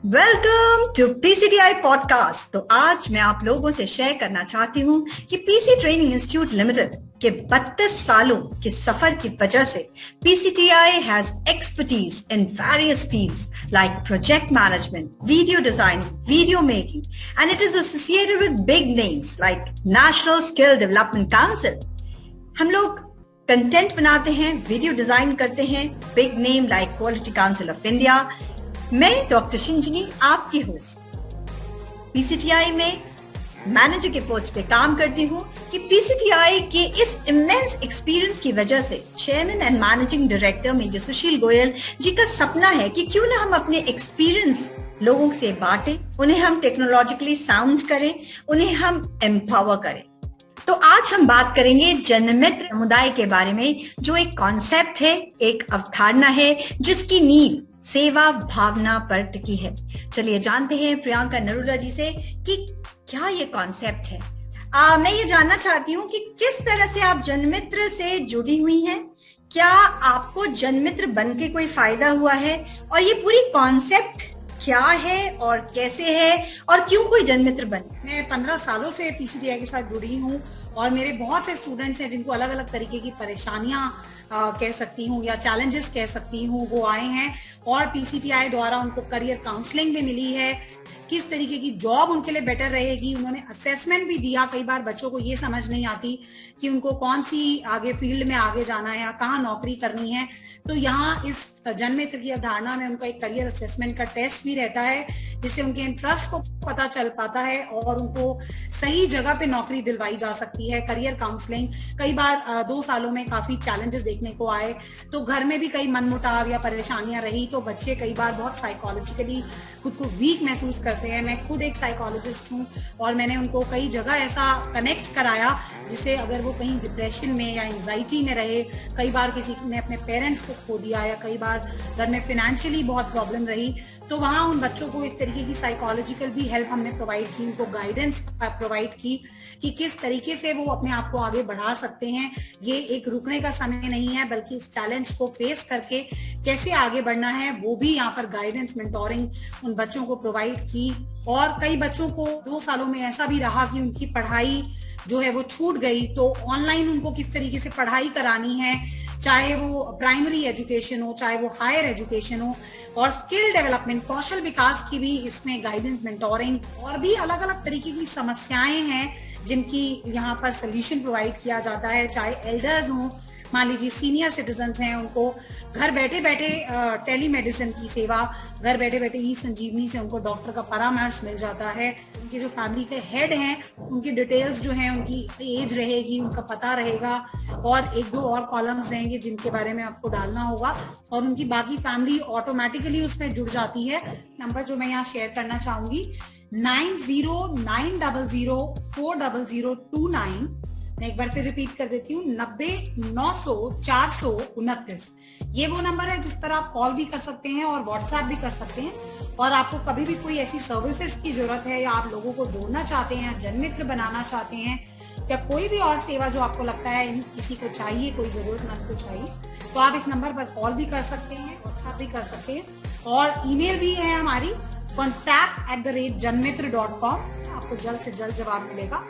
Welcome to PCTI podcast. तो आज मैं आप लोगों से शेयर करना चाहती हूँ कि पीसी ट्रेनिंग इंस्टीट्यूट लिमिटेड के 32 सालों के सफर की वजह से PCTI has expertise in various fields like project management, video designing, video making, and it is associated with big names like national skill development council. हम लोग कंटेंट बनाते हैं, वीडियो डिजाइन करते हैं, big name like quality council of India. मैं doctor Shinjini, आपकी host, PCTI में manager के पोस्ट पे काम करती हूँ कि पीसीटीआई के इस इमेंस एक्सपीरियंस की वजह से chairman and managing director major Sushil Goyal ji का सपना है कि क्यों ना हम अपने एक्सपीरियंस लोगों से बांटें, उन्हें हम टेक्नोलॉजिकली साउंड करें, उन्हें हम एम्पावर करें। तो आज हम बात करेंगे जनमित्र समुदाय के बारे में, जो एक कॉन्सेप्ट है, एक अवधारणा है जिसकी नींव सेवा भावना पर टिकी है। चलिए जानते हैं प्रियंका नरूला जी से कि क्या ये कॉन्सेप्ट है। मैं ये जानना चाहती हूँ कि किस तरह से आप जनमित्र से जुड़ी हुई हैं, क्या आपको जनमित्र बन के कोई फायदा हुआ है, और ये पूरी कॉन्सेप्ट क्या है और कैसे है, और क्यों कोई जनमित्र बने। मैं 15 सालों से पीसीटीआई के साथ जुड़ी हूँ और मेरे बहुत से स्टूडेंट्स हैं जिनको अलग अलग तरीके की परेशानियां कह सकती हूँ या चैलेंजेस कह सकती हूँ, वो आए हैं और पीसीटीआई द्वारा उनको करियर काउंसलिंग भी मिली है, किस तरीके की जॉब उनके लिए बेटर रहेगी। उन्होंने असेसमेंट भी दिया। कई बार बच्चों को ये समझ नहीं आती कि उनको कौन सी आगे फील्ड में आगे जाना है या कहाँ नौकरी करनी है, तो यहाँ इस जनमित्र की अवधारणा में उनका एक करियर असेसमेंट का टेस्ट भी रहता है, जिससे उनके इंटरेस्ट को पता चल पाता है और उनको सही जगह पे नौकरी दिलवाई जा सकती है। करियर काउंसलिंग कई बार 2 सालों में काफी चैलेंजेस देखने को आए, तो घर में भी कई मनमुटाव या परेशानियां रही, तो बच्चे कई बार बहुत साइकोलॉजिकली खुद को वीक महसूस करते हैं। मैं खुद एक साइकोलॉजिस्ट हूँ और मैंने उनको कई जगह ऐसा कनेक्ट कराया जिससे अगर वो कहीं डिप्रेशन में या एंजाइटी में रहे, कई बार किसी ने अपने पेरेंट्स को खो दिया या कई बार घर में फाइनेंशियली बहुत प्रॉब्लम रही, तो वहां उन बच्चों को इस तरीके की साइकोलॉजिकल भी हेल्प हमने प्रोवाइड की, उनको गाइडेंस प्रोवाइड की कि किस तरीके से वो अपने आप को आगे बढ़ा सकते हैं। ये एक रुकने का समय नहीं है, बल्कि इस चैलेंज को फेस करके कैसे आगे बढ़ना है, वो भी यहाँ पर गाइडेंस मेंटोरिंग उन बच्चों को प्रोवाइड की। और कई बच्चों को 2 सालों में ऐसा भी रहा कि उनकी पढ़ाई जो है वो छूट गई, तो ऑनलाइन उनको किस तरीके से पढ़ाई करानी है, चाहे वो प्राइमरी एजुकेशन हो, चाहे वो हायर एजुकेशन हो, और स्किल डेवलपमेंट, कौशल विकास की भी इसमें गाइडेंस मेंटोरिंग, और भी अलग अलग तरीके की समस्याएं हैं जिनकी यहाँ पर सोल्यूशन प्रोवाइड किया जाता है। चाहे एल्डर्स हों, मान लीजिए सीनियर सिटीजन्स हैं, उनको घर बैठे बैठे टेलीमेडिसिन की सेवा, घर बैठे बैठे ई संजीवनी से उनको डॉक्टर का परामर्श मिल जाता है। उनके जो फैमिली के हेड हैं उनकी डिटेल्स जो हैं, उनकी एज रहेगी, उनका पता रहेगा, और 1-2 और कॉलम्स रहेंगे जिनके बारे में आपको डालना होगा, और उनकी बाकी फैमिली ऑटोमेटिकली उसमें जुड़ जाती है। नंबर जो मैं यहाँ शेयर करना चाहूंगी 9090040029। मैं एक बार फिर रिपीट कर देती हूँ 90900429। ये वो नंबर है जिस पर आप कॉल भी कर सकते हैं और व्हाट्सएप भी कर सकते हैं। और आपको कभी भी कोई ऐसी सर्विसेज की जरूरत है या आप लोगों को जोड़ना चाहते हैं, जनमित्र बनाना चाहते हैं, या कोई भी और सेवा जो आपको लगता है किसी को चाहिए, कोई जरूरतमंद को चाहिए, तो आप इस नंबर पर कॉल भी कर सकते हैं, व्हाट्सएप भी कर सकते हैं, और ईमेल भी है हमारी contact@janmitra.com। आपको जल्द से जल्द जवाब मिलेगा।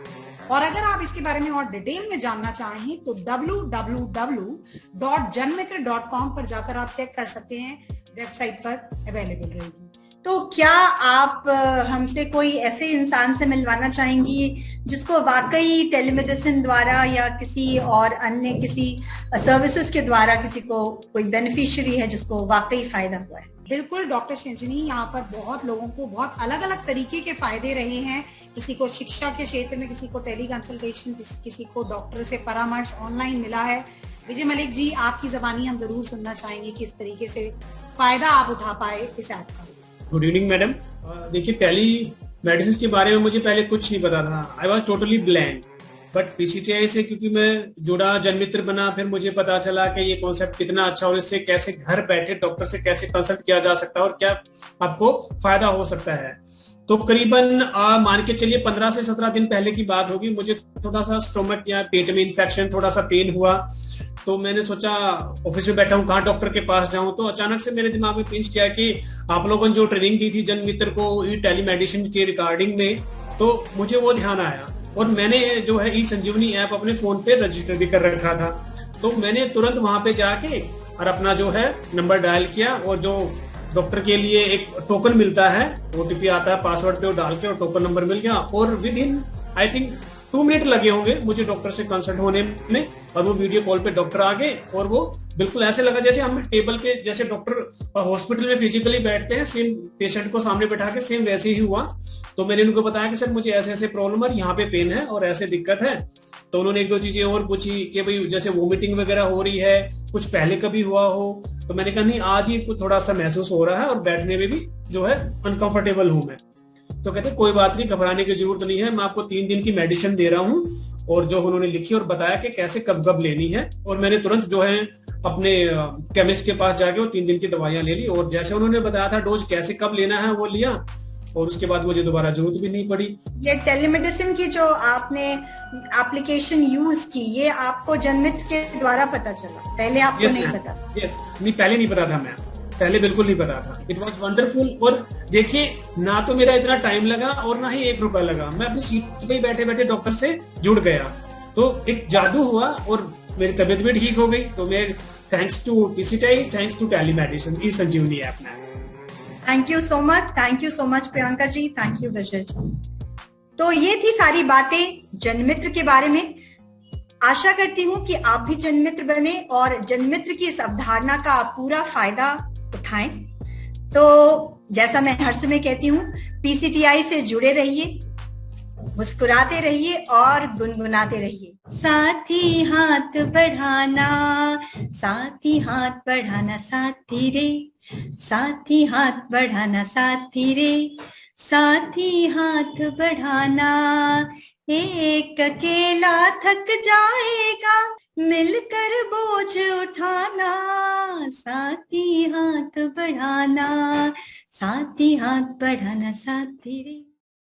और अगर आप इसके बारे में और डिटेल में जानना चाहें तो www.janmitra.com पर जाकर आप चेक कर सकते हैं, वेबसाइट पर अवेलेबल रहेगी। तो क्या आप हमसे कोई ऐसे इंसान से मिलवाना चाहेंगी जिसको वाकई टेलीमेडिसिन द्वारा या किसी और अन्य किसी सर्विसेज के द्वारा किसी को कोई बेनिफिशियरी है जिसको वाकई फायदा हुआ है? बिल्कुल डॉक्टर शिंजनी, यहाँ पर बहुत लोगों को बहुत अलग अलग तरीके के फायदे रहे हैं। किसी को शिक्षा के क्षेत्र में, किसी को टेली कंसल्टेशन, किसी को डॉक्टर से परामर्श ऑनलाइन मिला है। विजय मलिक जी, आपकी जबानी हम जरूर सुनना चाहेंगे किस तरीके से फायदा आप उठा पाए इस ऐप का। Good evening madam. देखिए, पहली मेडिसिन के बारे में मुझे पहले कुछ नहीं पता था। I was totally blank, but PCTI से क्योंकि मैं जुड़ा, जनमित्र बना, फिर मुझे पता चला कि ये कॉन्सेप्ट कितना अच्छा और इससे कैसे घर बैठे डॉक्टर से कैसे कंसल्ट किया जा सकता है और क्या आपको फायदा हो सकता है। तो करीबन मान के चलिए 15 से 17 दिन पहले की बात होगी। मुझे थोड़ा सा स्टोमक या पेट में इन्फेक्शन, थोड़ा सा पेन हुआ, तो मैंने सोचा ऑफिस में बैठा हूँ, कहाँ डॉक्टर के पास जाऊं। तो अचानक से मेरे दिमाग में पिंच किया कि आप लोगों ने जो ट्रेनिंग दी थी जन मित्र को ई टेलीमेडिसिन के रिगार्डिंग में, तो मुझे वो ध्यान आया और मैंने जो है ई संजीवनी ऐप अपने फोन पे रजिस्टर भी कर रखा था। तो मैंने तुरंत वहां पे जाके और अपना जो है नंबर डायल किया और जो डॉक्टर के लिए एक टोकन मिलता है, ओटीपी आता है, पासवर्ड पे वो डाल के और टोकन नंबर मिल गया। और with in I think 2 minute लगे होंगे मुझे डॉक्टर से कंसल्ट होने में, और वो वीडियो कॉल पे डॉक्टर आ गए और वो बिल्कुल ऐसे लगा जैसे हम टेबल पे जैसे डॉक्टर हॉस्पिटल में फिजिकली बैठते हैं, सेम पेशेंट को सामने बैठा के सेम वैसे ही हुआ। तो मैंने उनको बताया कि सर मुझे ऐसे ऐसे प्रॉब्लम है, यहाँ पे पेन है और ऐसे दिक्कत है। तो उन्होंने 1-2 चीजें और पूछी कि भाई जैसे वोमिटिंग वगैरह हो रही है, कुछ पहले कभी हुआ हो। तो मैंने कहा नहीं, आज ही कुछ थोड़ा सा महसूस हो रहा है और बैठने में भी जो है अनकंफर्टेबल हूं मैं। तो कहते कोई बात नहीं, घबराने की जरूरत नहीं है, मैं आपको 3 दिन की मेडिसिन दे रहा हूँ। और जो उन्होंने लिखी और बताया कि कैसे कब कब लेनी है, और मैंने तुरंत जो है अपने केमिस्ट के पास जाके वो 3 दिन की दवाइयां ले ली और जैसे उन्होंने बताया था डोज कैसे कब लेना है वो लिया, और उसके बाद मुझे दोबारा जरूरत भी नहीं पड़ी। ये टेलीमेडिसिन की जो आपने एप्लीकेशन यूज की, ये आपको जनमित्र के द्वारा पता चला, पहले आपको नहीं पता? यस, नहीं पहले नहीं पता था, मैं पहले बिल्कुल नहीं पता था। It was wonderful. और देखिए, ना तो मेरा इतना टाइम लगा और ना ही 1 रुपया लगा, मैं अपनी सीट पे बैठे बैठे डॉक्टर से जुड़ गया। तो एक जादू हुआ और मेरी तबीयत भी ठीक हो गई। तो मैं thanks to PCTI, thanks to telemedicine, e Sanjeevani app में। Thank you so much Priyanka ji, thank you Vijay ji. तो ये थी सारी बातें जनमित्र के बारे में। आशा करती हूँ कि आप भी जनमित्र बने और जनमित्र की इस अवधारणा का आप पूरा फायदा उठाएं। तो जैसा मैं हर समय कहती हूँ, पीसीटीआई से जुड़े रहिए, मुस्कुराते रहिए और गुनगुनाते रहिए। साथी हाथ बढ़ाना, साथी हाथ बढ़ाना, साथी रे, साथी हाथ बढ़ाना, साथी रे, साथी हाथ बढ़ाना। एक अकेला थक जाएगा, मिलकर बोझ उठाना, साथी हाथ बढ़ाना, साथी हाथ बढ़ाना, साथी रे।